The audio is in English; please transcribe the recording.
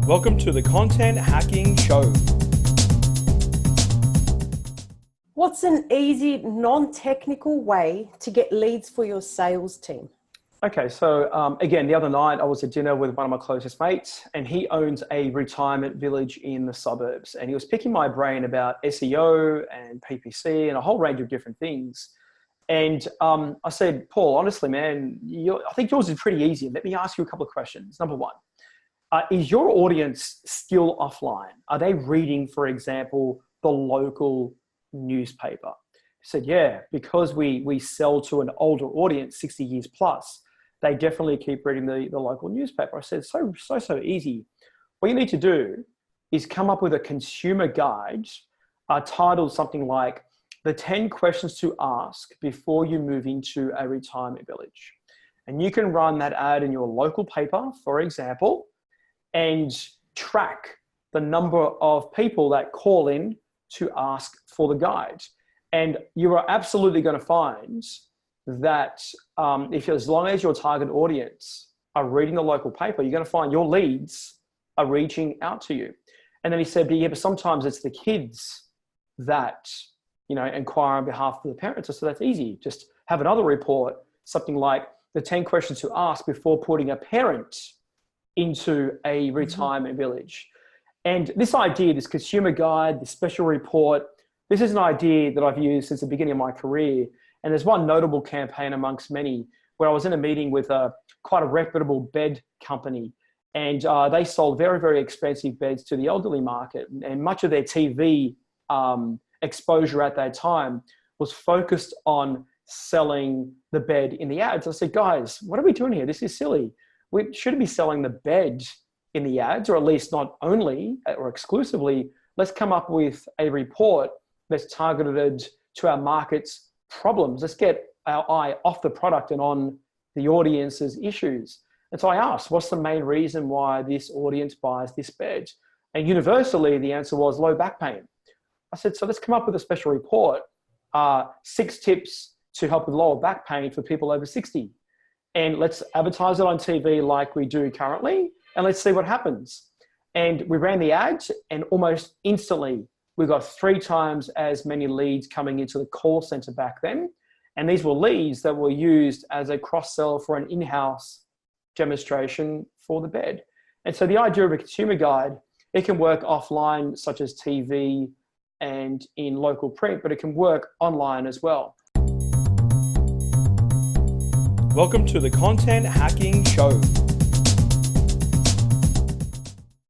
Welcome to the Content Hacking Show. What's an easy, non-technical way to get leads for your sales team? Okay, so again, the other night I was at dinner with one of my closest mates, and he owns a retirement village in the suburbs, and he was picking my brain about SEO and PPC and a whole range of different things. And I said, Paul, honestly, man, I think yours is pretty easy. Let me ask you a couple of questions. Number one, is your audience still offline? Are they reading, for example, the local newspaper? He said, yeah, because we sell to an older audience, 60 years plus, they definitely keep reading the local newspaper. I said, so easy. What you need to do is come up with a consumer guide titled something like the 10 questions to ask before you move into a retirement village. And you can run that ad in your local paper, for example, and track the number of people that call in to ask for the guide. And you are absolutely going to find that as long as your target audience are reading the local paper, you're going to find your leads are reaching out to you. And then he said, but sometimes it's the kids that, inquire on behalf of the parents. So that's easy. Just have another report, something like the 10 questions to ask before putting a parent into a retirement village. And this idea, this consumer guide, this special report, this is an idea that I've used since the beginning of my career. And there's one notable campaign amongst many where I was in a meeting with quite a reputable bed company, and they sold very, very expensive beds to the elderly market. And much of their TV exposure at that time was focused on selling the bed in the ads. I said, guys, what are we doing here? This is silly. We shouldn't be selling the bed in the ads, or at least not only or exclusively. Let's come up with a report that's targeted to our market's problems. Let's get our eye off the product and on the audience's issues. And so I asked, what's the main reason why this audience buys this bed? And universally, the answer was low back pain. I said, so let's come up with a special report, 6 tips to help with lower back pain for people over 60. And let's advertise it on TV like we do currently, and let's see what happens. And we ran the ads, and almost instantly, we got 3 times as many leads coming into the call center back then. And these were leads that were used as a cross-sell for an in-house demonstration for the bed. And so the idea of a consumer guide, it can work offline, such as TV and in local print, but it can work online as well. Welcome to the Content Hacking Show.